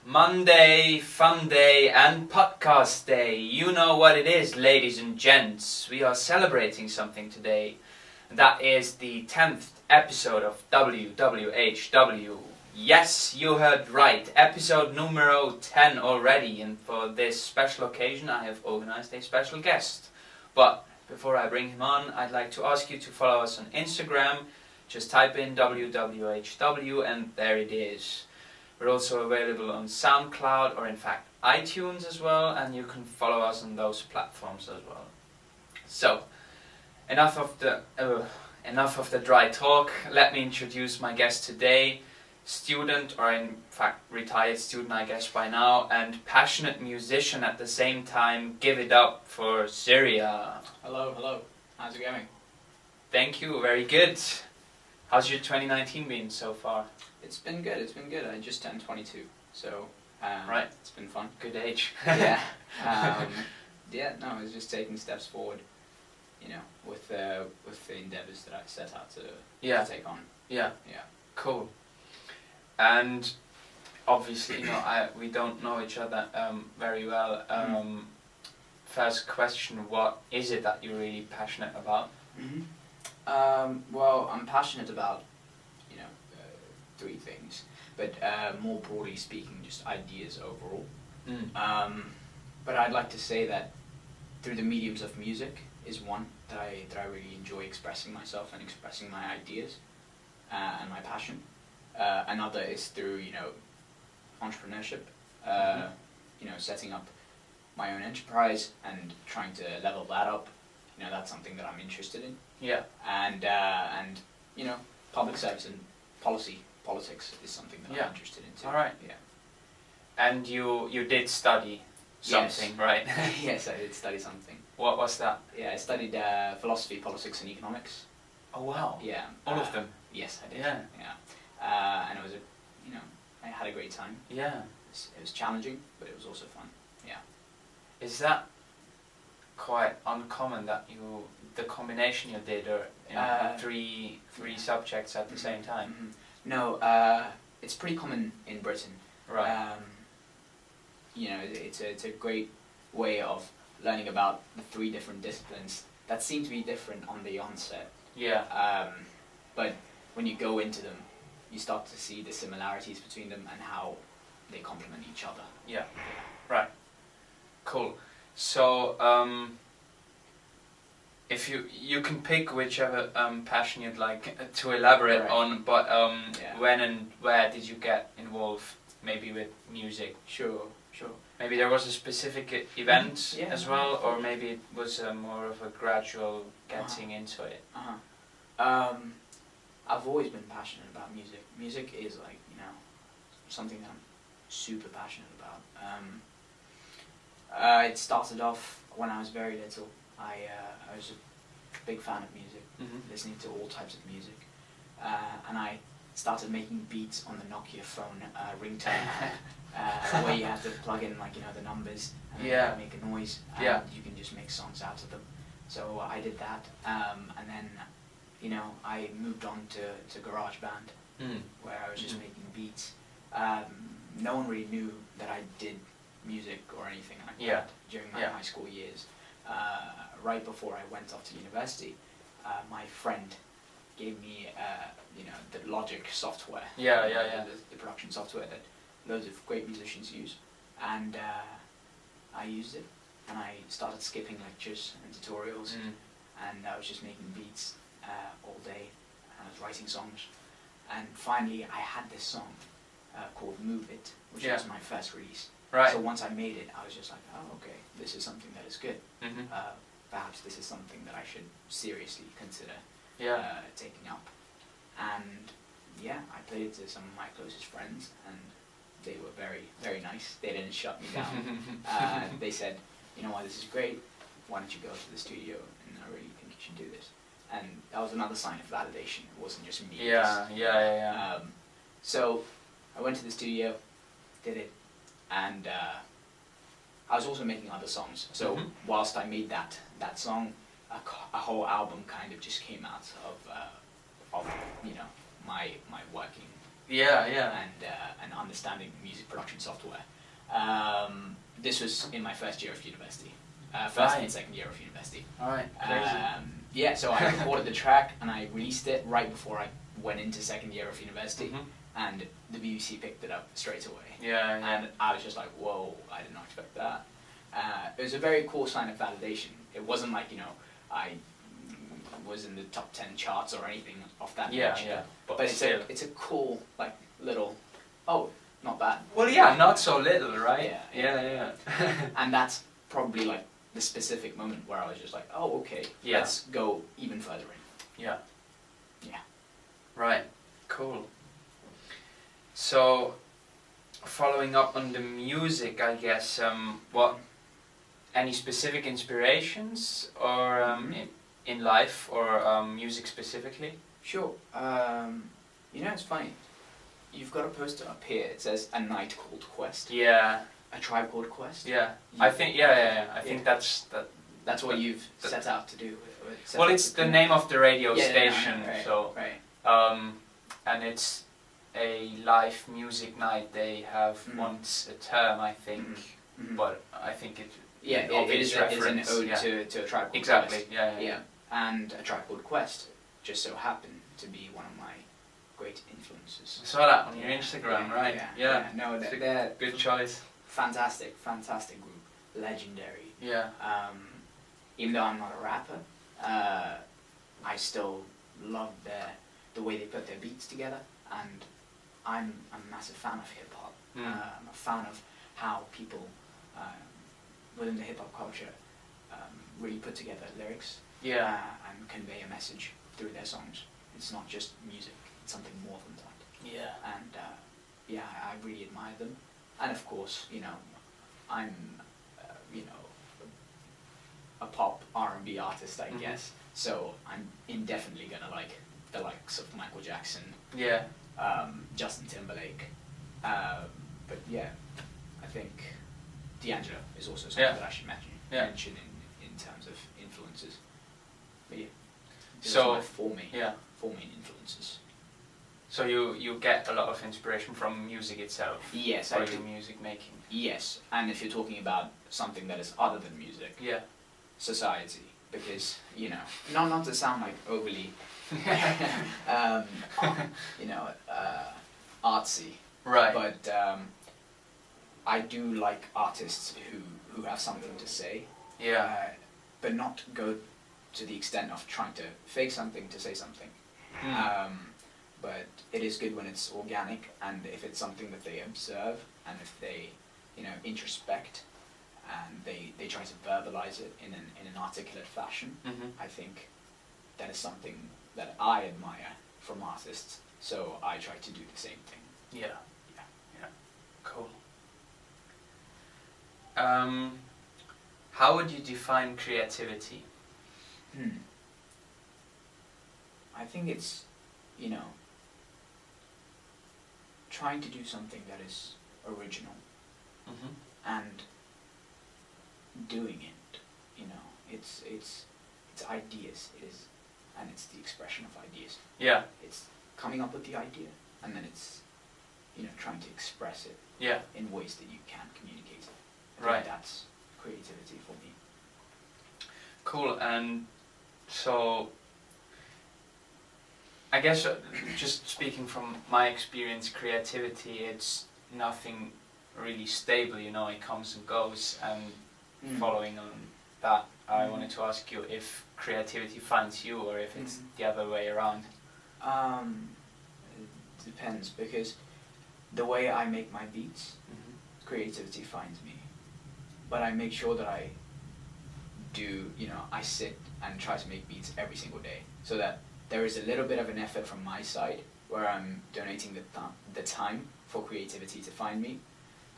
Monday, fun day and podcast day. You know what it is, ladies and gents. We are celebrating something today. That is the 10th episode of WWHW. Yes, you heard right. Episode numero 10 already. And for this special occasion, I have organized a special guest. But before I bring him on, I'd like to ask you to follow us on Instagram. Just type in WWHW and there it is. We're also available on SoundCloud or in fact iTunes as well, and you can follow us on those platforms as well. So, enough of the dry talk. Let me introduce my guest today. Student, or in fact retired student I guess by now, and passionate musician at the same time. Give it up for Syria. Hello. How's it going? Thank you, very good. How's your 2019 been so far? It's been good. I just turned 22, so right. It's been fun. Good age. Yeah. I was just taking steps forward, with the endeavours that I set out to take on. Yeah. Yeah. Cool. And obviously, we don't know each other very well. First question: what is it that you're really passionate about? Well, I'm passionate about, three things, but more broadly speaking, just ideas overall. But I'd like to say that through the mediums of music is one that I really enjoy expressing myself and expressing my ideas and my passion. Another is through entrepreneurship, setting up my own enterprise and trying to level that up. That's something that I'm interested in. Yeah. And public service and politics is something that I'm interested in too. All right. Yeah. And you did study something, yes. right? Yes, I did study something. What was that? Yeah, I studied philosophy, politics, and economics. Oh wow. Yeah. All of them. Yes, I did. Yeah. Yeah. And it was I had a great time. Yeah. It was challenging, but it was also fun. Yeah. Is that quite uncommon that the combination you did, or three subjects at the same time? Mm-hmm. No, it's pretty common in Britain. Right. It's a great way of learning about the three different disciplines that seem to be different on the onset. Yeah. But when you go into them, you start to see the similarities between them and how they complement each other. Yeah. Right. Cool. So, if you can pick whichever passion you'd like to elaborate on, but when and where did you get involved? Maybe with music. Sure. Maybe there was a specific event as well, or maybe it was more of a gradual getting into it. I've always been passionate about music. Music is something that I'm super passionate about. It started off when I was very little. I was a big fan of music, listening to all types of music, and I started making beats on the Nokia phone ringtone, where you have to plug in the numbers and make a noise, and you can just make songs out of them. So I did that, and then I moved on to GarageBand, where I was just making beats. No one really knew that I did music or anything like that during my high school years. Right before I went off to university, my friend gave me the Logic software. The production software that loads of great musicians use, and I used it, and I started skipping lectures and tutorials, and I was just making beats all day, and I was writing songs, and finally I had this song called Move It, which was my first release. Right. So once I made it, I was just like, oh, okay, this is something that is good. Perhaps this is something that I should seriously consider taking up. And I played it to some of my closest friends, and they were very, very nice. They didn't shut me down. They said, you know what, this is great. Why don't you go to the studio? And I really think you should do this. And that was another sign of validation. It wasn't just me. So I went to the studio, did it, and I was also making other songs. So whilst I made that song, a whole album kind of just came out of my working Yeah. And understanding music production software. This was in my first year of university, first and second year of university. All right. Crazy. Yeah, so I recorded the track and I released it right before I went into second year of university, and the BBC picked it up straight away. Yeah. And I was just like, whoa, I did not expect that. It was a very cool sign of validation. It wasn't like, I was in the top 10 charts or anything of that nature. Yeah. But it's a cool, like, little, not bad. Well, yeah, not so little, right? Yeah. And that's probably like the specific moment where I was just like, oh, okay, let's go even further in. Yeah. Yeah. Right. Cool. So, following up on the music, I guess, any specific inspirations or in life or music specifically? Sure. It's funny. You've got a poster up here. It says A Night Called Quest. Yeah. A Tribe Called Quest. Yeah. I think. Yeah. I think that's that. That's what you've set out to do. Well, it's the name of the radio station. Right, so. Right. And it's a live music night they have once a term, I think. But I think it. Yeah, it is an ode to A Tribe Called exactly. Quest. Yeah. And A Tribe Called Quest just so happened to be one of my great influences. I saw that on your Instagram, right? Yeah. No, they're good choice. Fantastic group, legendary. Yeah. Even though I'm not a rapper, I still love the way they put their beats together, and I'm a massive fan of hip hop. I'm a fan of how people within the hip hop culture really put together lyrics and convey a message through their songs. It's not just music; it's something more than that. Yeah. And I really admire them. And of course, I'm a pop R&B artist, I guess. So I'm indefinitely gonna like the likes of Michael Jackson. Yeah. Justin Timberlake. But yeah, I think D'Angelo is also something that I should mention in terms of influences. But yeah, those are my four main influences. So you get a lot of inspiration from music itself? Yes, for I do. your music making? Yes, and if you're talking about something that is other than music, society, because, not to sound like overly, artsy, right? But I do like artists who have something to say, but not go to the extent of trying to fake something to say something. But it is good when it's organic, and if it's something that they observe, and if they, introspect, and they try to verbalize it in an articulate fashion. I think that is something that I admire from artists. So I try to do the same thing. Yeah. Cool. How would you define creativity? I think it's, trying to do something that is original and doing it. It's ideas. And it's the expression of ideas. Yeah. It's coming up with the idea, and then it's, trying to express it. In ways that you can communicate it. I think that's creativity for me. Cool. And so, I guess just speaking from my experience, creativity, it's nothing really stable. It comes and goes. And following on that, I wanted to ask you if creativity finds you, or if it's the other way around. It depends, because the way I make my beats, creativity finds me. But I make sure that I do, I sit and try to make beats every single day, so that there is a little bit of an effort from my side where I'm donating the time for creativity to find me.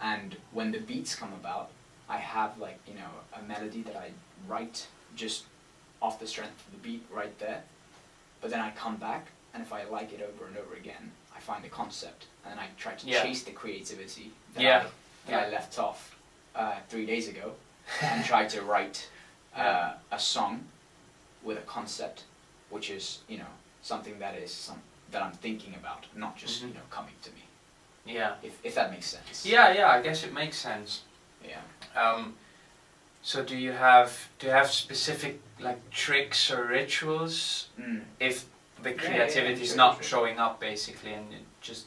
And when the beats come about, I have a melody that I write just off the strength of the beat right there. But then I come back, and if I like it over and over again, I find a concept, and I try to chase the creativity that I left off 3 days ago, and try to write a song with a concept, which is something that is that I'm thinking about, not just coming to me. Yeah. If that makes sense. Yeah, I guess it makes sense. Yeah. So do you have specific like tricks or rituals if the creativity is not showing up basically, and it just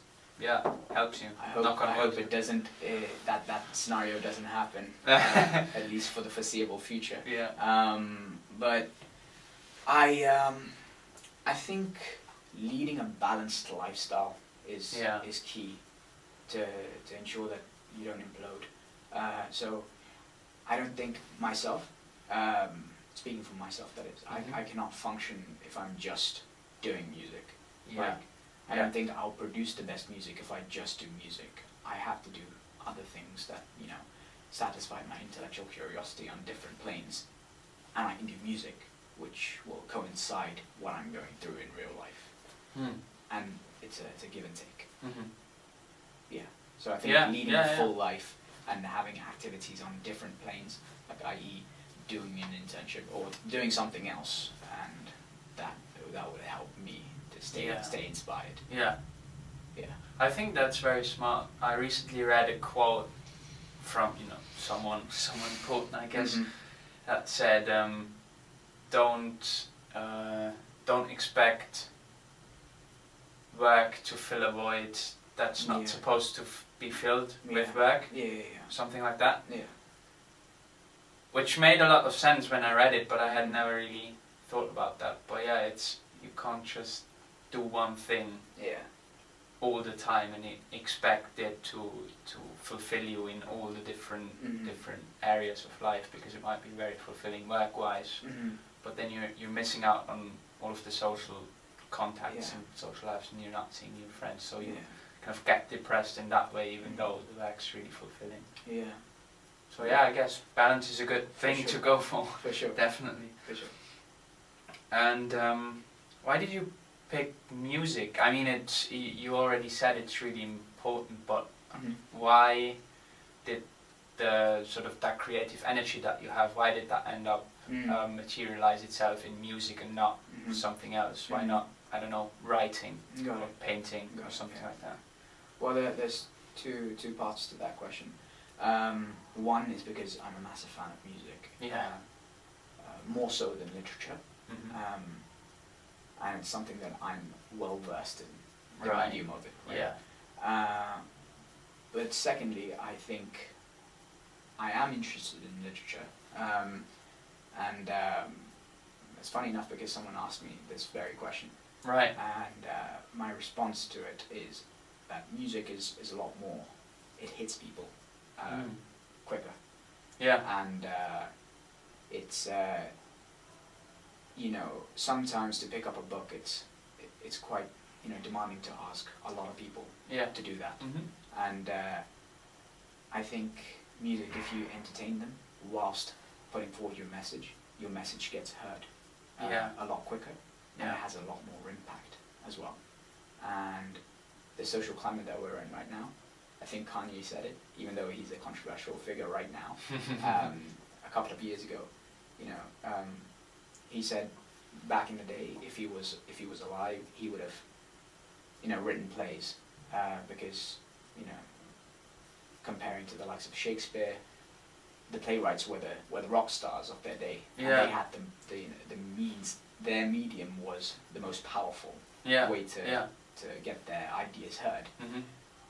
helps you? I hope it doesn't. That scenario doesn't happen. At least for the foreseeable future. Yeah. But I think leading a balanced lifestyle is key to ensure that you don't implode. So I don't think myself, speaking for myself that is, I cannot function if I'm just doing music. Yeah. Like, I don't think I'll produce the best music if I just do music. I have to do other things that, satisfy my intellectual curiosity on different planes. And I can do music, which will coincide what I'm going through in real life. And it's a give and take. Yeah. So I think leading a full life and having activities on different planes, like i.e. doing an internship or doing something else, and that would help me to stay inspired. Yeah. Yeah. I think that's very smart. I recently read a quote from someone important, I guess, that said, don't expect work to fill a void that's not supposed to be filled with work. Yeah. Something like that. Yeah. Which made a lot of sense when I read it, but I had never really thought about that. But yeah, you can't just do one thing all the time and expect it to fulfill you in all the different areas of life, because it might be very fulfilling work-wise, but then you're missing out on all of the social contacts and social lives, and you're not seeing new friends, so you kind of get depressed in that way, even though the work's really fulfilling. Yeah. So I guess balance is a good thing to go for. For sure. Definitely. For sure. And why did you pick music? I mean, you already said it's really important, but why did the sort of that creative energy that you have, why did that end up materialize itself in music and not something else? Why not, I don't know, writing or painting or something like that? Well, there's two parts to that question. One is because I'm a massive fan of music. Yeah. More so than literature. And it's something that I'm well versed in, the medium of it. Right? Yeah. But secondly, I think I am interested in literature. And it's funny enough because someone asked me this very question. Right. And my response to it is that music is a lot more, it hits people quicker. Yeah. And it's sometimes to pick up a book, it's quite demanding to ask a lot of people to do that. And I think music, if you entertain them whilst putting forward your message gets heard a lot quicker, and it has a lot more impact as well. And the social climate that we're in right now, I think Kanye said it, even though he's a controversial figure right now. A couple of years ago, he said back in the day, if he was alive, he would have, written plays, because, comparing to the likes of Shakespeare, the playwrights were the rock stars of their day. And they had the means. Their medium was the most powerful way to get their ideas heard.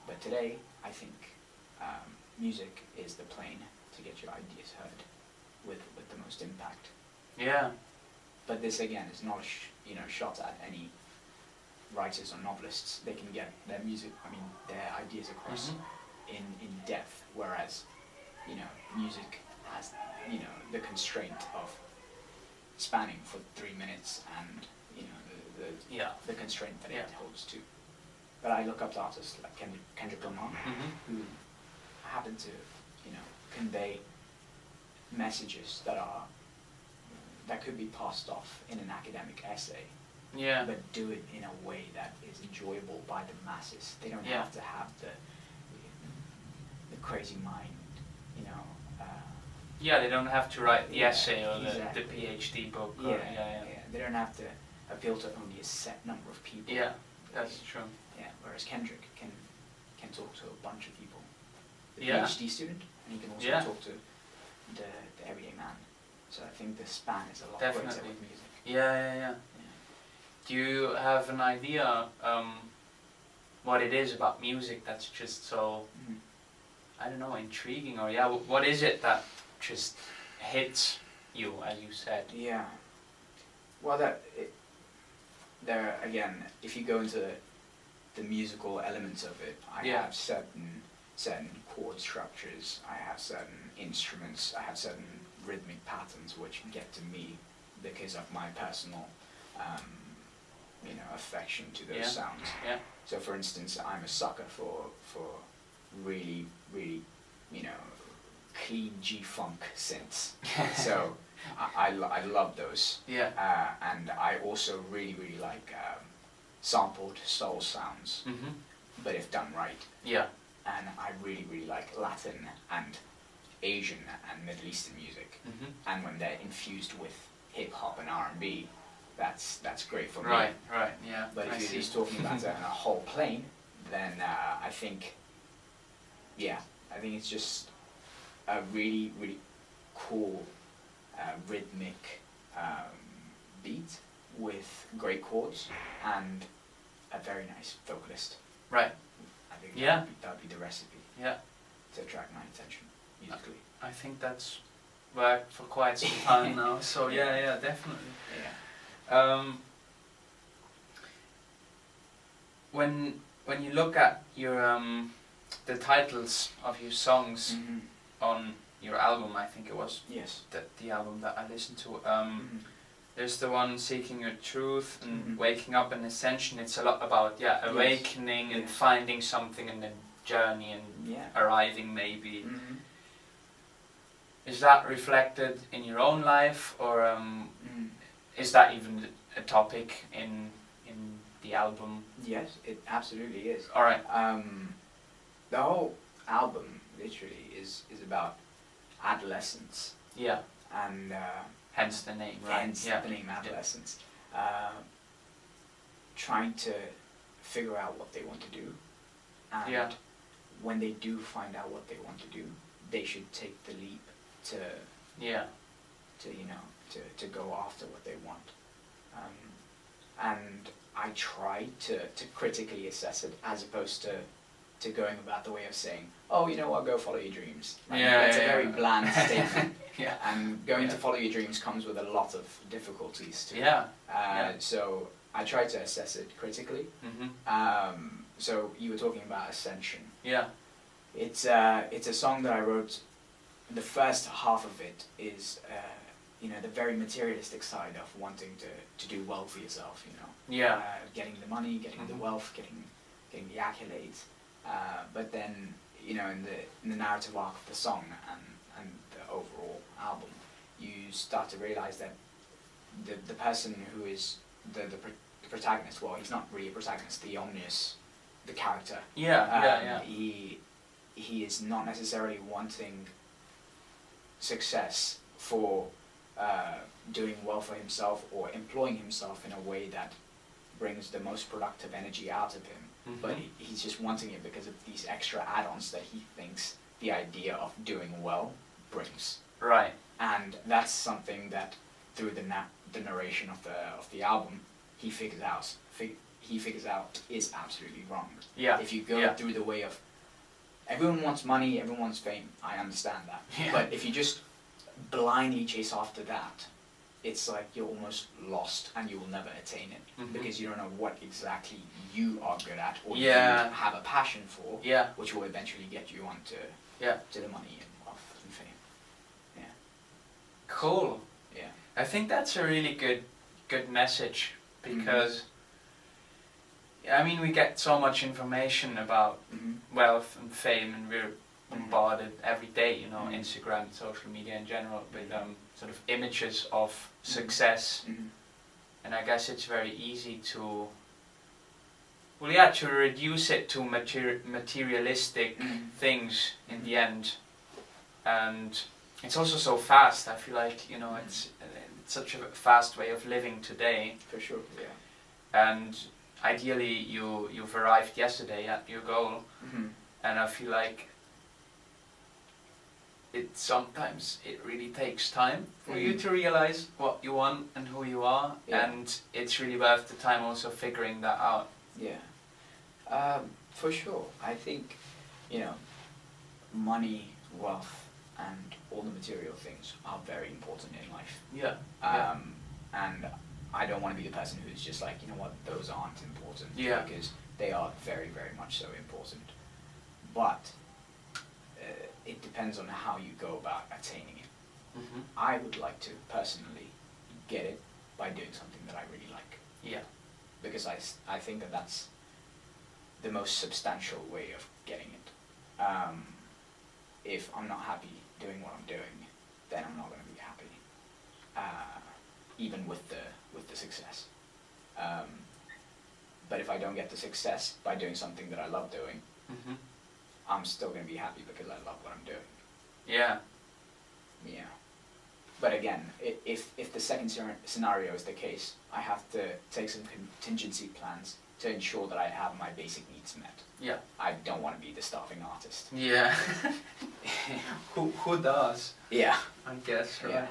But today, I think music is the plane to get your ideas heard with the most impact. Yeah. But this again is not a shot at any writers or novelists. They can get their their ideas across in depth, whereas music has the constraint of spanning for 3 minutes and the constraint that it holds to. But I look up to artists like Kendrick Lamar, who happen to convey messages that could be passed off in an academic essay, but do it in a way that is enjoyable by the masses. They don't have to have the crazy mind, they don't have to write the essay or the PhD book. They don't have to appeal to only a set number of people. That's true. Yeah, whereas Kendrick can talk to a bunch of people. The Yeah. PhD student, and he can also Yeah. talk to the everyday man. So I think the span is a lot Definitely. greater with music. Yeah. Do you have an idea what it is about music that's just so, I don't know, intriguing, or what is it that just hits you, as you said? Yeah. Well, there again, if you go into the musical elements of it, I Yeah. have certain chord structures, I have certain instruments, I have certain rhythmic patterns which get to me because of my personal, affection to those sounds. Yeah. So, for instance, I'm a sucker for really, really, clean G-funk synths. So I love those. Yeah. And I also really, really like sampled soul sounds, Mhm. but if done right. Yeah. And I really, really like Latin and Asian and Middle Eastern music. Mhm. And when they're infused with hip hop and R&B, that's great for me. Right. Yeah. But I if you're see. just talking about it on a whole plane, then I think it's just a really, really cool rhythmic beat with great chords and a very nice vocalist. Right. I think Yeah. that'd be the recipe Yeah. to attract my attention musically. I think that's worked for quite some time now. So yeah, definitely. Yeah. When you look at your the titles of your songs Mm-hmm. on your album, I think it was Yes. the album that I listened to. Mm-hmm. There's the one Seeking Your Truth and Mhm. Waking Up and Ascension. It's a lot about awakening and Yes. finding something and then journey and Yeah. arriving maybe. Mm-hmm. Is that reflected in your own life, or Mm. is that even a topic in the album? Yes, it absolutely is. All right. The whole album literally is about adolescence Yeah. and Hence the name, right? hence Yeah. the name adolescence. Trying to figure out what they want to do, and Yeah. when they do find out what they want to do, they should take the leap to Yeah. to go after what they want. And I try to critically assess it as opposed to going about the way of saying, oh, you know what, go follow your dreams. Like, that's a very bland statement. Yeah. And going to follow your dreams comes with a lot of difficulties too. Yeah. So I try to assess it critically. Mhm. So you were talking about Ascension. Yeah. It's a song that I wrote. The first half of it is the very materialistic side of wanting to do well for yourself. Yeah. Getting the money, getting the Mhm. wealth, getting the accolades. But then in the narrative arc of the song and the overall album, you start to realize that the person who is the protagonist, well, he's not really a protagonist, the Omnius, the character. Yeah. He is not necessarily wanting success for doing well for himself or employing himself in a way that brings the most productive energy out of him. Mhm. But he's just wanting it because of these extra add-ons that he thinks the idea of doing well brings. Right. And that's something that through the narration of the album, he figures out is absolutely wrong. Yeah. If you go Yeah. through the way of everyone wants money, everyone wants fame, I understand that. Yeah. But if you just blindly chase after that, it's like you're almost lost and you will never attain it Mhm. because you don't know what exactly you are good at or Yeah. you have a passion for, Yeah. which will eventually get you onto to the money and wealth and fame. Yeah. Cool. Yeah. I think that's a really good message because I mean we get so much information about Mm-hmm. wealth and fame and we're bombarded every day, Mhm. Instagram, social media in general with sort of images of success, Mm-hmm. and I guess it's very easy to reduce it to materialistic Mhm. things in the end, and it's also so fast. I feel like it's such a fast way of living today, For sure, yeah. and ideally you've arrived yesterday at your goal, and I feel like sometimes it really takes time for you to realize what you want and who you are, and it's really worth the time also figuring that out. Yeah, for sure. I think, money, wealth, and all the material things are very important in life. Yeah. And I don't want to be the person who's just like, those aren't important. Yeah. Because they are very, very much so important. But it depends on how you go about attaining it. I would like to personally get it by doing something that I really like. Yeah. Because I think that that's the most substantial way of getting it. If I'm not happy doing what I'm doing, then I'm not going to be happy, even with the success. But if I don't get the success by doing something that I love doing, I'm still going to be happy because I love what I'm doing. Yeah. Yeah. But again, if the second scenario is the case, I have to take some contingency plans to ensure that I have my basic needs met. Yeah. I don't want to be the starving artist. Yeah. Who does? Yeah. I guess, right? Yeah.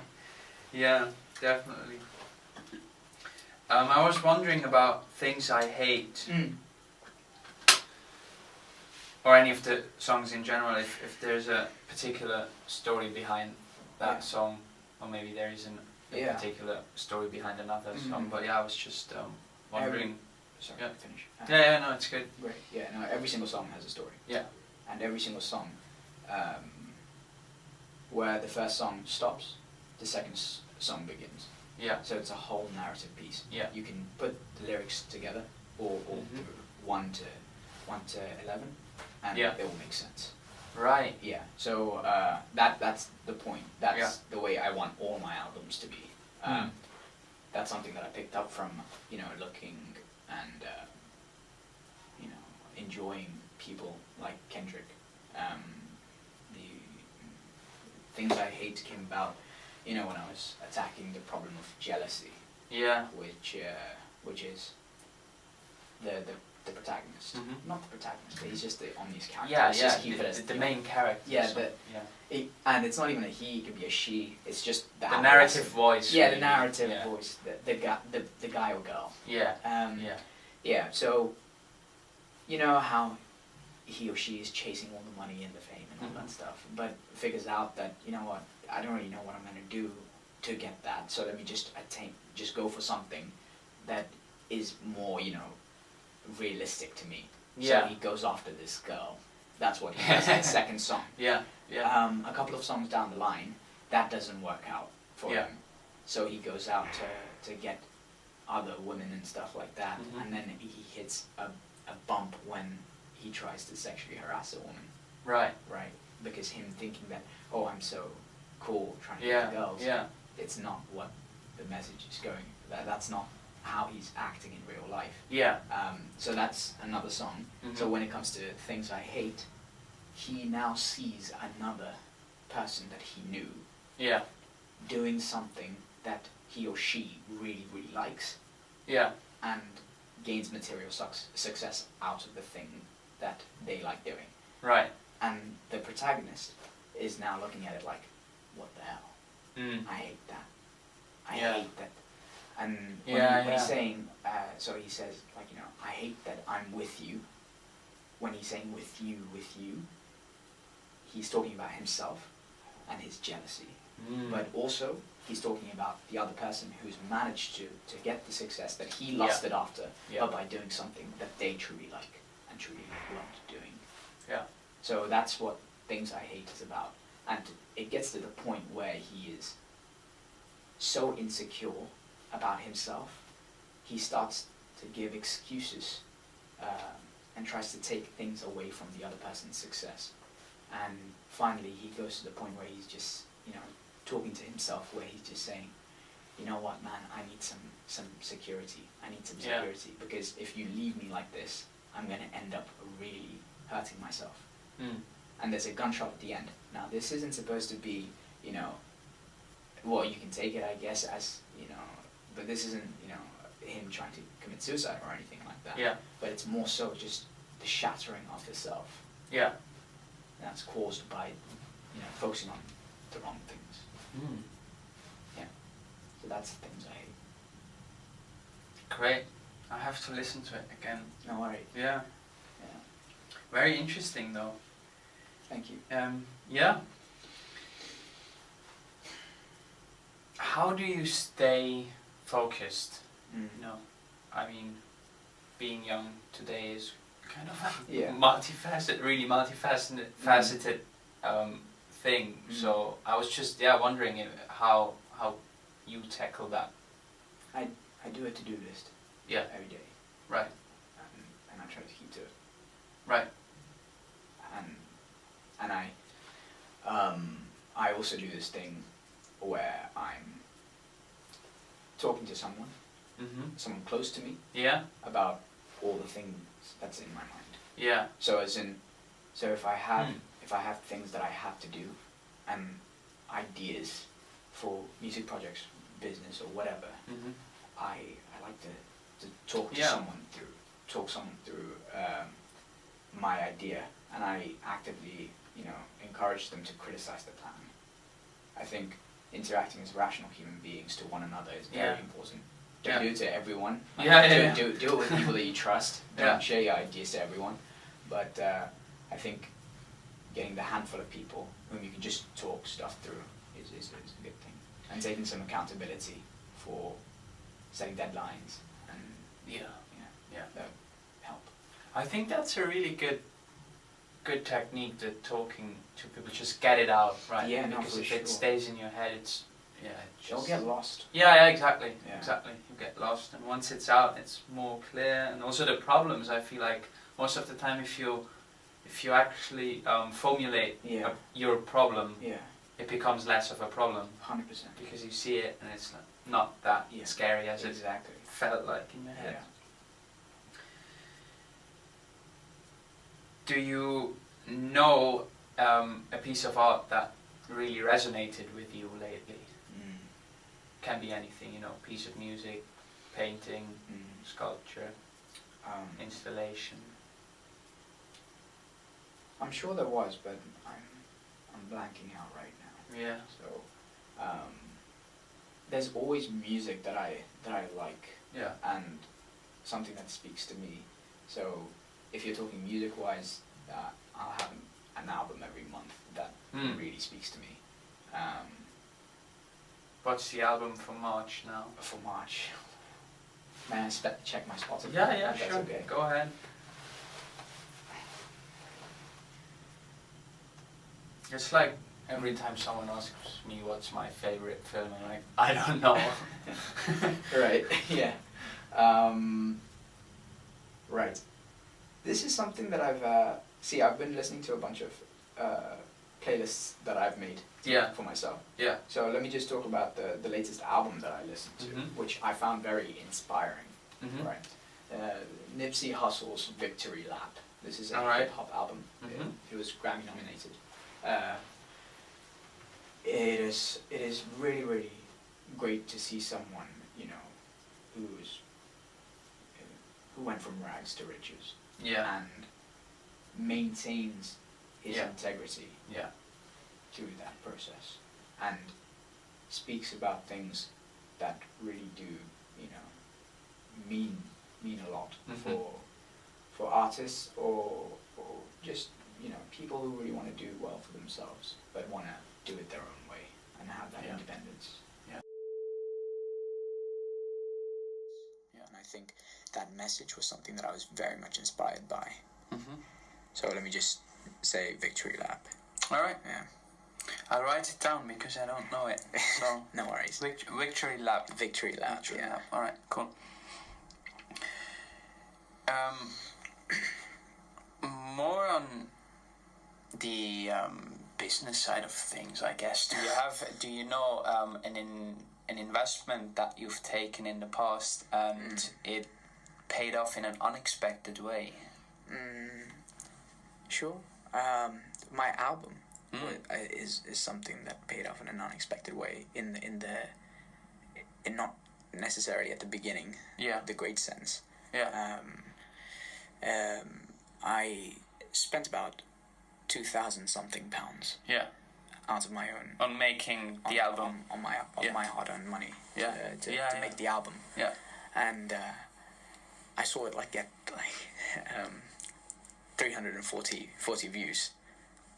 Yeah, definitely. I was wondering about things I hate, or any of the songs in general, if there's a particular story behind that song, or maybe there isn't a particular story behind another song, but I was just wondering. Sorry, finish. Yeah, no, it's good. Great. Yeah, no, every single song has a story. Yeah. And every single song, where the first song stops, the second song begins. Yeah. So it's a whole narrative piece. Yeah. You can put the lyrics together, or 1 to 11, and it will make sense. Right. Yeah. So that's the point. That's the way I want all my albums to be. That's something that I picked up from looking and enjoying people like Kendrick. The things I hate came about when I was attacking the problem of jealousy. Yeah. Which is the protagonist. Not the protagonist, but he's just the omniscient character. Yeah, Let's just keep it as the main character. Yeah, so, and it's not even a he; it could be a she. It's just the narrative voice. Yeah, really. the narrative voice. The guy or girl. Yeah. Yeah. So, how he or she is chasing all the money and the fame and all that stuff, but figures out that I don't really know what I'm gonna do to get that. So let me just go for something that is more realistic to me. Yeah. So he goes after this girl. That's what he does in the second song. Yeah. A couple of songs down the line, that doesn't work out for him. So he goes out to get other women and stuff like that, and then he hits a bump when he tries to sexually harass a woman. Right. Right. Because him thinking that, oh, I'm so cool trying to get girls. Yeah. It's not what the message is going. That's not how he's acting in real life. Yeah. So that's another song. So when it comes to things I hate, he now sees another person that he knew doing something that he or she really, really likes. Yeah. And gains material success out of the thing that they like doing. Right. And the protagonist is now looking at it like, what the hell? I hate that. I hate that. And when he's saying, so he says, like, I hate that I'm with you. When he's saying with you, he's talking about himself and his jealousy. But also, he's talking about the other person who's managed to get the success that he lusted after, but by doing something that they truly like and truly loved doing. Yeah. So that's what Things I Hate is about. And it gets to the point where he is so insecure about himself, he starts to give excuses and tries to take things away from the other person's success. And finally he goes to the point where he's just, talking to himself, where he's just saying, you know what, man, I need some security. I need some security, because if you leave me like this, I'm going to end up really hurting myself. And there's a gunshot at the end. Now, this isn't supposed to be, well, you can take it, I guess, as, but this isn't, him trying to commit suicide or anything like that. Yeah. But it's more so just the shattering of the self. Yeah. And that's caused by, focusing on the wrong things. Mm. Yeah. So that's the things I hate. Great. I have to listen to it again. No worries. Yeah. Yeah. Very interesting though. Thank you. Yeah. How do you stay focused? I mean, being young today is kind of a really multifaceted thing. So I was just wondering how you tackle that. I do a to-do list. Yeah. Every day. Right. And I try to keep to it. Right. And I also do this thing where I'm talking to someone, someone close to me, about all the things that's in my mind. Yeah. So if I have things that I have to do, and ideas for music projects, business or whatever, I like to talk to someone through my idea, and I actively encourage them to criticize the plan. I think interacting as rational human beings to one another is very important. Don't do it to everyone. Do it with people that you trust. Don't share your ideas to everyone. But I think getting the handful of people whom you can just talk stuff through is a good thing. And taking some accountability for setting deadlines and that help. I think that's a really good technique, that talking to people, just get it out, right? Yeah, because if it stays in your head, it's you'll get lost. Yeah, exactly. You get lost, and once it's out, it's more clear. And also the problems, I feel like most of the time, if you actually formulate your problem, it becomes less of a problem. 100%. Because you see it, and it's not that scary as it felt like in your head. Yeah. Do you know a piece of art that really resonated with you lately? Can be anything, piece of music, painting, sculpture, installation. I'm sure there was, but I'm blanking out right now. Yeah. So there's always music that I like. Yeah. And something that speaks to me. So if you're talking music-wise, I'll have an album every month that really speaks to me. What's the album for March now? For March. May I check my Spotify? Yeah, sure. Okay. Go ahead. It's like every time someone asks me what's my favorite film, I'm like, I don't know. Right, yeah. Right. This is something that I've been listening to a bunch of playlists that I've made for myself. Yeah. So let me just talk about the latest album that I listened to, which I found very inspiring. Right. Nipsey Hussle's Victory Lap. This is a hip hop album. It was Grammy nominated. It is really, really great to see someone who went from rags to riches. Yeah. And maintains his integrity through that process, and speaks about things that really do mean a lot for artists or just people who really want to do well for themselves but want to do it their own way and have that independence. Yeah, and I think that message was something that I was very much inspired by. So let me just say Victory Lap. Alright. Yeah. I'll write it down because I don't know it. So no worries. Victory Lap. Victory Lap, yeah. Alright, cool. More on the business side of things, I guess. Do you know an investment that you've taken in the past and it paid off in an unexpected way? Sure. My album is something that paid off in an unexpected way. In not necessarily at the beginning. Yeah. The great sense. Yeah. I spent about £2,000 something Yeah. out of my own On making the album. on my hard-earned money to make the album. Yeah. And I saw it get 340 views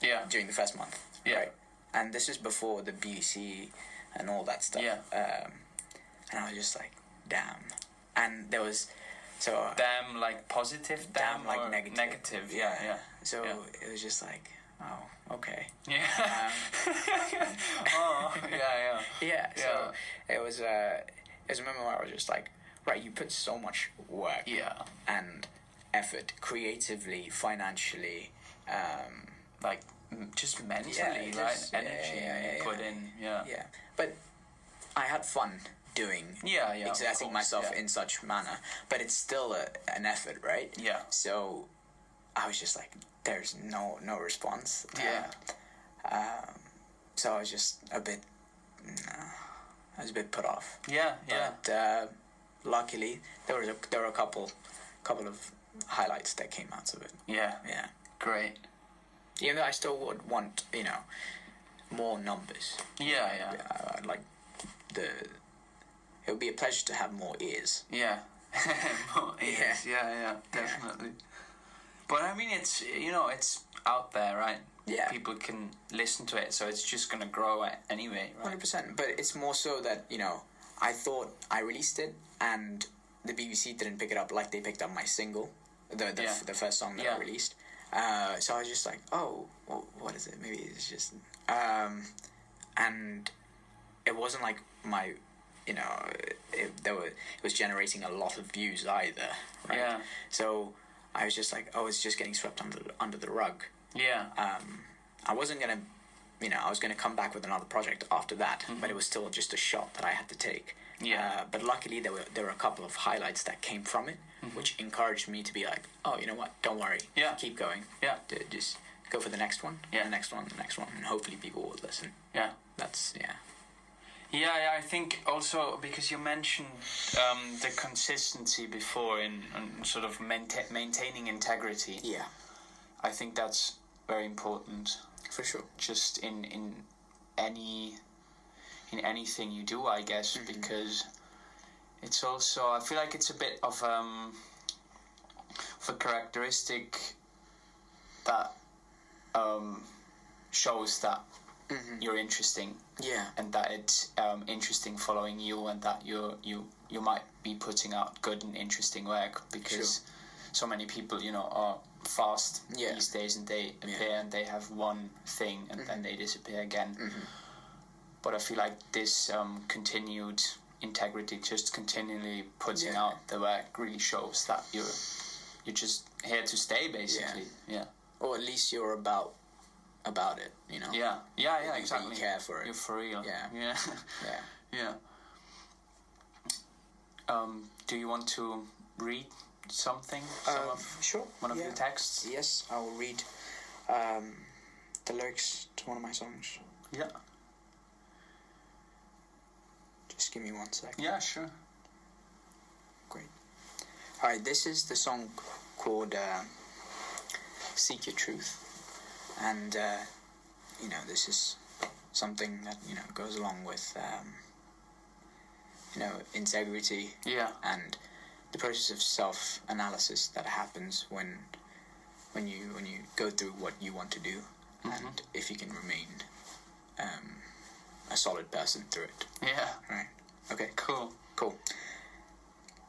Yeah. during the first month. Yeah. Right? And this is before the BBC and all that stuff. Yeah. And I was just like, damn. And there was Damn, like positive. damn Or negative. Negative. Yeah. So Yeah. it was just like, oh, okay. Yeah. Oh. Yeah. Yeah. So it was a moment where I was just like, right, you put so much work Yeah. and effort, creatively, financially, Like just mentally, Yeah, right? just- Energy yeah, you put in. Yeah. yeah. But I had fun doing Yeah. Of exerting course, myself yeah. in such manner, but it's still an effort, right? Yeah. So I was just like, there's no response. Yeah. So I was just a bit put off. Yeah. But luckily, there were a couple of highlights that came out of it. Yeah. Yeah. Great. Even though I still would want, more numbers. Yeah. I'd like it would be a pleasure to have more ears. Yeah. Yes, yeah, definitely. But I mean, it's it's out there, right? Yeah. People can listen to it, so it's just gonna grow anyway, right? 100%. But it's more so that I thought I released it and the BBC didn't pick it up like they picked up my single, the first song that I released. So I was just like, oh, well, what is it? Maybe it's just and it wasn't like my. It was generating a lot of views either, right? Yeah. So I was just like, oh, it's just getting swept under the rug. Yeah. I wasn't gonna, I was gonna come back with another project after that, but it was still just a shot that I had to take. Yeah. But luckily there were a couple of highlights that came from it, which encouraged me to be like, oh, you know what? Don't worry. Yeah. Keep going. Yeah. Just go for the next one. Yeah. The next one. The next one, and hopefully people will listen. Yeah. That's Yeah, I think also because you mentioned the consistency before in sort of maintaining integrity. Yeah. I think that's very important. For sure. Just in anything you do, I guess, because it's also, I feel like it's a bit of a characteristic that shows that you're interesting. Yeah. And that it's interesting following you, and that you might be putting out good and interesting work, because so many people are fast these days, and they appear and they have one thing and then they disappear again. But I feel like this continued integrity, just continually putting out the work, really shows that you're just here to stay, basically. Yeah. Or at least you're about it, Yeah, exactly. You care for it. You're for real. Yeah. Yeah. Do you want to read something? Sure. One of the texts? Yes, I will read the lyrics to one of my songs. Yeah. Just give me 1 second. Yeah, sure. Great. Alright, this is the song called Seek Your Truth. And, this is something that, goes along with, integrity. Yeah. And the process of self-analysis that happens when you go through what you want to do, and if you can remain a solid person through it. Yeah. Right. Okay. Cool.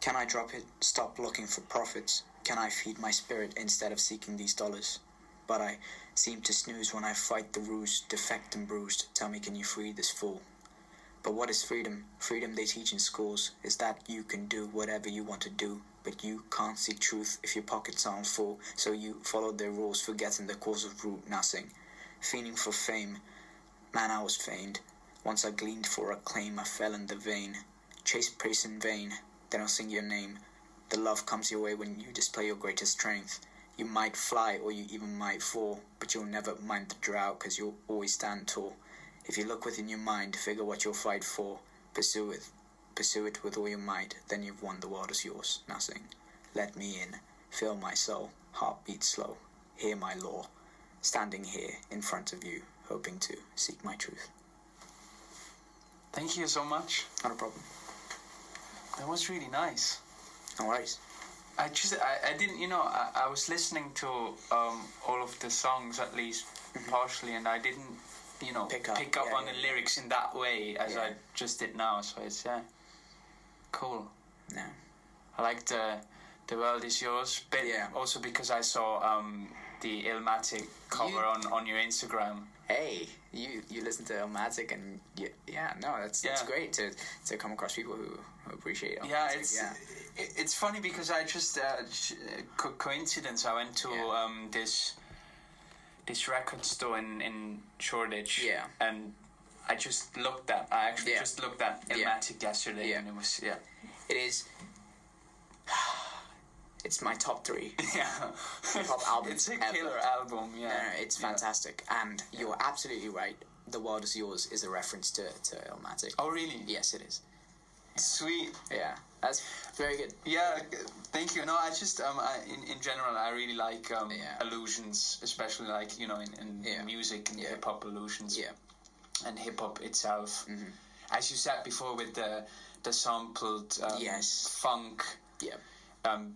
Can I drop it? Stop looking for profits? Can I feed my spirit instead of seeking these dollars? But I seem to snooze when I fight the ruse, defect and bruised. Tell me, can you free this fool? But what is freedom? Freedom they teach in schools is that you can do whatever you want to do, but you can't seek truth if your pockets aren't full. So you follow their rules, forgetting the cause of root nothing. Fiending for fame, man, I was feigned. Once I gleaned for acclaim, I fell in the vein. Chase praise in vain, they don't sing your name. The love comes your way when you display your greatest strength. You might fly or you even might fall, but you'll never mind the drought, cause you'll always stand tall. If you look within your mind, figure what you'll fight for. Pursue it with all your might, then you've won, the world is yours. Now sing, let me in. feel my soul, heartbeat slow, hear my law, standing here in front of you, hoping to seek my truth. Thank you so much. Not a problem. That was really nice. No worries. I didn't, I was listening to all of the songs, at least partially, and I didn't, pick up on the lyrics in that way as I just did now. So it's cool. Yeah. I like the world is yours, but also because I saw the Illmatic cover on your Instagram. Hey, you listen to Illmatic, and that's great to come across people who appreciate Illmatic. It's funny because I just coincidence. I went to this record store in Shoreditch, and I just looked at. I actually just looked at Illmatic yesterday, and it was It is. It's my top 3 hip-hop albums. It's a killer album, No, it's fantastic. And you're absolutely right. The World Is Yours is a reference to Illmatic. Oh, really? Yes, it is. Sweet. Yeah, that's very good. Yeah, thank you. No, I just in general I really like allusions, especially like in music and hip-hop allusions. Yeah. And hip-hop itself. Mm-hmm. As you said before with the sampled funk. Yeah.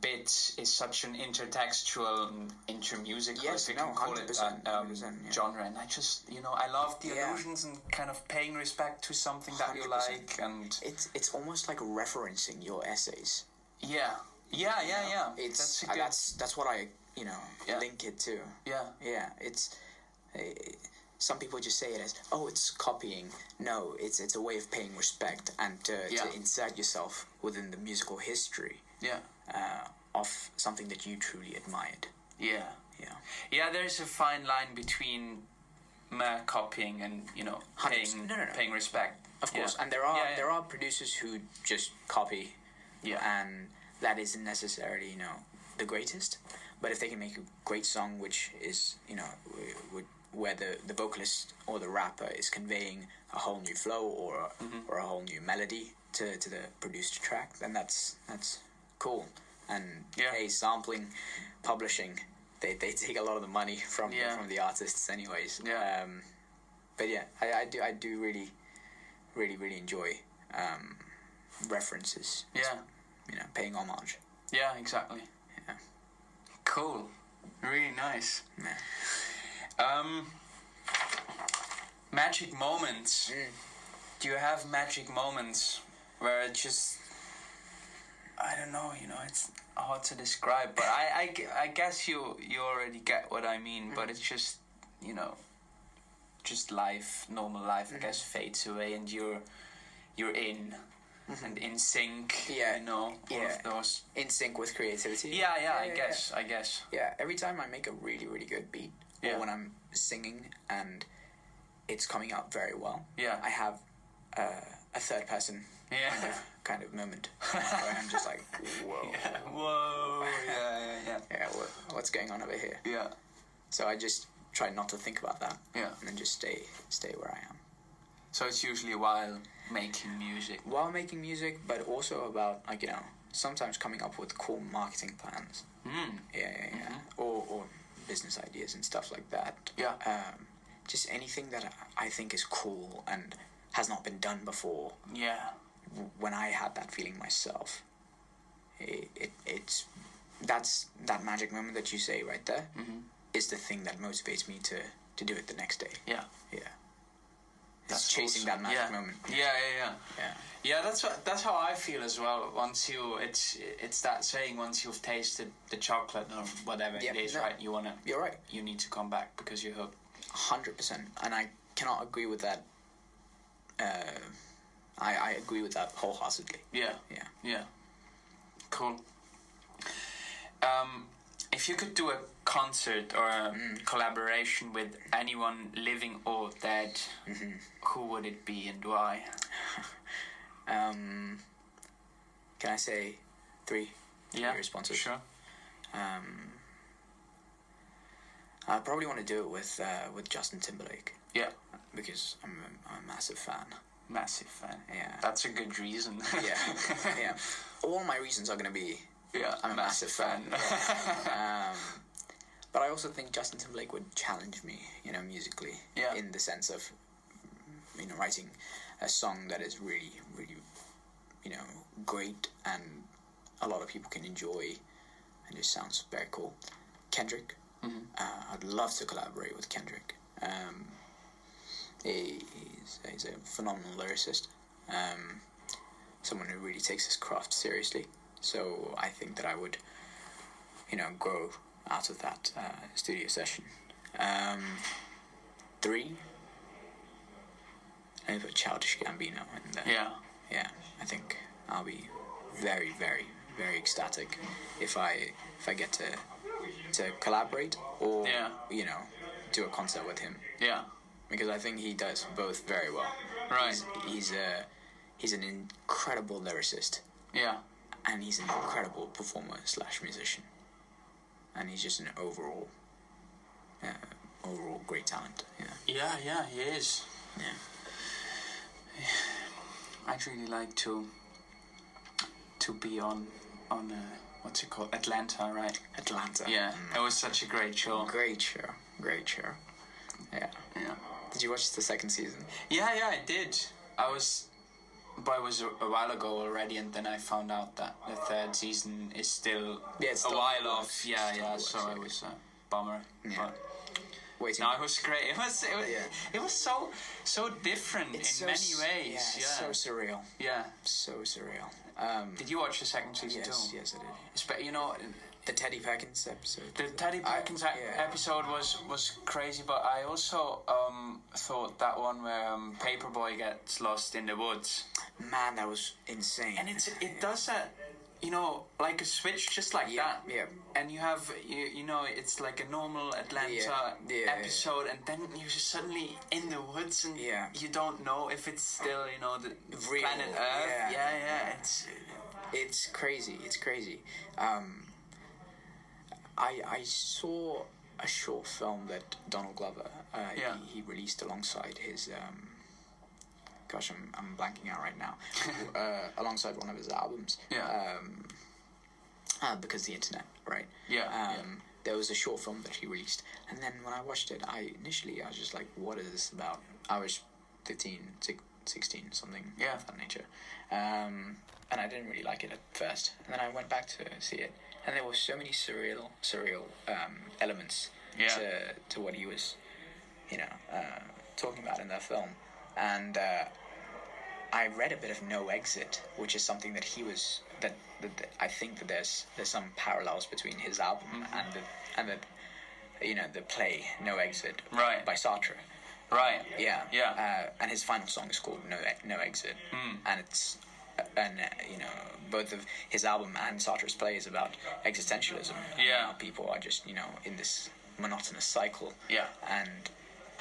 Bit is such an intertextual intermusical, yes, if you can call it that, 100%, genre, and I just I love the allusions and kind of paying respect to something that you like, and it's almost like referencing your essays. Yeah. That's what I link it to. Yeah. It's some people just say it as it's copying. No, it's a way of paying respect and to insert yourself within the musical history. Of something that you truly admired. Yeah. There's a fine line between copying and paying respect. Of course, and there are producers who just copy. And that isn't necessarily the greatest. But if they can make a great song, which is where the vocalist or the rapper is conveying a whole new flow or a whole new melody to the produced track, then that's cool. And sampling, publishing, they take a lot of the money from the artists anyways. But I do really really enjoy references. Paying homage. Yeah, exactly. Yeah. Cool. Really nice. Magic moments. Do you have magic moments where it just, I don't know, it's hard to describe, but I guess you already get what I mean, but it's just, just life, normal life, I guess, fades away and you're in and in sync, all of those. In sync with creativity. I guess. Yeah, every time I make a really, really good beat, or when I'm singing and it's coming out very well, I have a third person kind of moment where I'm just like, whoa. What's going on over here? Yeah. So I just try not to think about that. Yeah. And then just stay where I am. So it's usually while making music. While making music, but also about sometimes coming up with cool marketing plans. Or business ideas and stuff like that. Just anything that I think is cool and has not been done before. When I had that feeling myself, it's that magic moment that you say right there is the thing that motivates me to do it the next day. That's chasing that magic moment. Yeah, that's how I feel as well. Once it's that saying, once you've tasted the chocolate or whatever it is, right? You're right. You need to come back because you're hooked. 100%, and I cannot agree with that. I agree with that wholeheartedly. Yeah. Cool. If you could do a concert or a collaboration with anyone living or dead, who would it be and why? Can I say 3? Yeah, responses. Sure. I probably want to do it with Justin Timberlake. Yeah. Because I'm a massive fan. Massive fan. Yeah. That's a good reason. Yeah. All my reasons are going to be Yeah, I'm a massive fan. But I also think Justin Timberlake would challenge me, musically. Yeah. In the sense of, writing a song that is really, really, great and a lot of people can enjoy and just sounds very cool. Kendrick. Mm-hmm. I'd love to collaborate with Kendrick. He's a phenomenal lyricist. Someone who really takes his craft seriously. So I think that I would, grow out of that studio session. 3. I put Childish Gambino in there. Yeah. Yeah, I think I'll be very, very, very ecstatic if I get to collaborate or do a concert with him. Yeah. Because I think he does both very well. Right. He's an incredible lyricist. Yeah. And he's an incredible performer / musician. And he's just an overall great talent. Yeah. Yeah, he is. Yeah. I'd really like to be on what's it called? Atlanta, right? Atlanta. Yeah. It was such a great show. Great show. Yeah. Yeah. Did you watch the second season? Yeah, I did. But it was a while ago already, and then I found out that the third season is still it's a still while works. off. Yeah, so it was a bummer. Yeah. But Waiting. no, it was great. It was so different in many ways. Yeah, it's so surreal. Yeah. So surreal. Did you watch the second season too? Yes, I did. The Teddy Perkins episode. The Teddy Perkins episode was crazy, but I also thought that one where Paperboy gets lost in the woods. Man, that was insane. And it does that, like a switch just like that. Yeah. And you have, it's like a normal Atlanta episode, and then you're just suddenly in the woods, and you don't know if it's still, the real planet Earth. Yeah. It's crazy. I saw a short film that Donald Glover he released alongside his gosh, I'm blanking out right now. Alongside one of his albums. Yeah. Because the internet, right? Yeah. There was a short film that he released, and then when I watched it, I was just like, what is this about? I was 15, 16, something of that nature. And I didn't really like it at first. And then I went back to see it, and there were so many surreal elements to what he was, talking about in that film. And I read a bit of No Exit, which is something that he was that I think that there's some parallels between his album and the play No Exit by Sartre. Right. Yeah. And his final song is called No Exit, and it's both of his album and Sartre's play is about existentialism. Yeah. People are just in this monotonous cycle. Yeah. And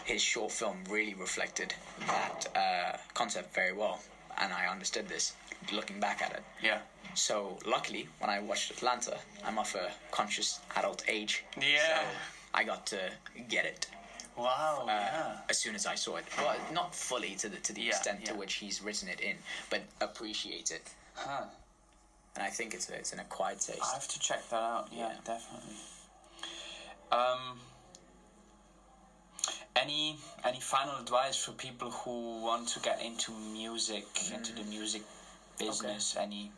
his short film really reflected that concept very well, and I understood this looking back at it. Yeah. So luckily, when I watched Atlanta, I'm of a conscious adult age. Yeah. So I got to get it. Wow. As soon as I saw it, well, not fully to the extent to which he's written it in, but appreciate it. Huh. And I think it's an acquired taste. I have to check that out. Yeah. Definitely. Any final advice for people who want to get into music, into the music business? Okay. Any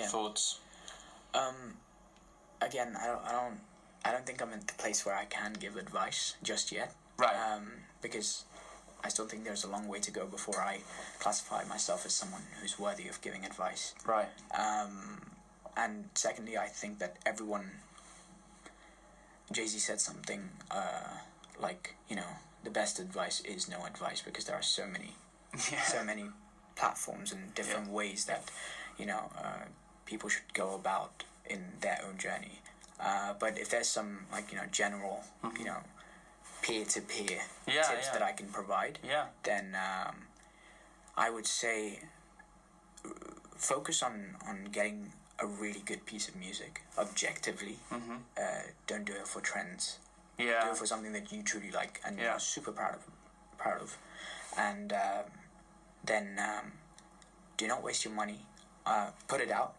thoughts? Again, I don't think I'm in the place where I can give advice just yet. Right. Because I still think there's a long way to go before I classify myself as someone who's worthy of giving advice. Right. And secondly, I think that Jay-Z said something like, the best advice is no advice, because there are so many platforms and different ways that, people should go about in their own journey. But if there's some general, peer-to-peer tips that I can provide, then I would say focus on getting a really good piece of music objectively. Don't do it for trends. Do it for something that you truly like and you're super proud of. And then do not waste your money. Put it out.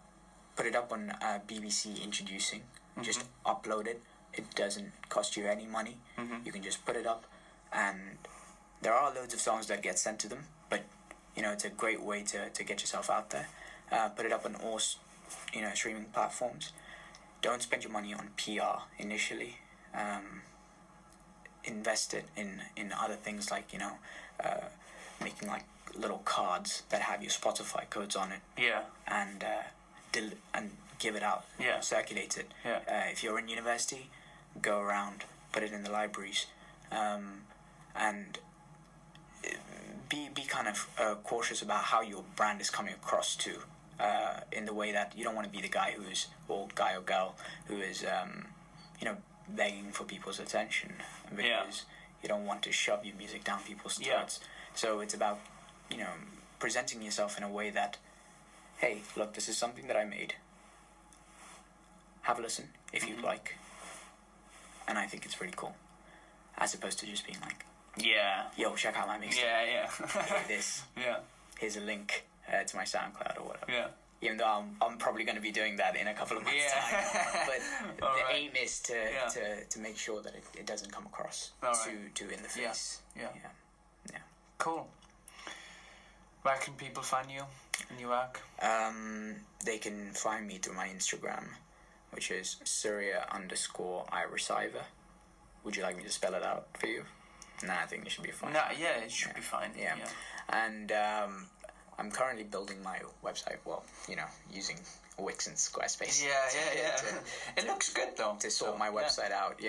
put it up on BBC Introducing. Just upload it. It doesn't cost you any money. You can just put it up, and there are loads of songs that get sent to them, but it's a great way to get yourself out there. Put it up on all streaming platforms. Don't spend your money on PR initially. Invest it in other things like making like little cards that have your Spotify codes on it. Yeah. And give it out. Yeah. Circulate it. Yeah. If you're in university, go around, put it in the libraries, and be kind of cautious about how your brand is coming across too. In the way that you don't want to be the guy or guy or girl who is begging for people's attention, because you don't want to shove your music down people's throats. So it's about presenting yourself in a way that, hey, look, this is something that I made. Have a listen if you'd like. And I think it's pretty cool, as opposed to just being like, yo, check out my mixtape. Hear this. Here's a link to my SoundCloud or whatever. Yeah. Even though I'm probably going to be doing that in a couple of months' time. But the aim is to make sure that it doesn't come across too in the face. Yeah. Cool. Where can people find you and your work? They can find me through my Instagram, which is Surya_Irisiver. Would you like me to spell it out for you? Nah, I think it should be fine. It should be fine. Yeah. And I'm currently building my website, using Wix and Squarespace. It looks good, though. To sort my website out,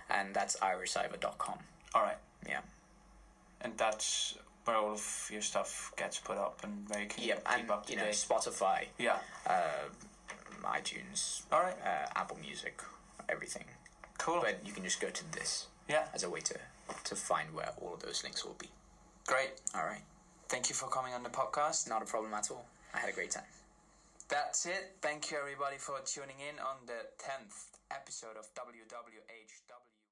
and that's irisiver.com. All right. Yeah. And that's where all of your stuff gets put up and where you can keep up to date. Spotify. Yeah. iTunes. All right. Apple Music, everything. Cool. But you can just go to this as a way to find where all of those links will be. Great. All right. Thank you for coming on the podcast. Not a problem at all. I had a great time. That's it. Thank you, everybody, for tuning in on the 10th episode of WWHW.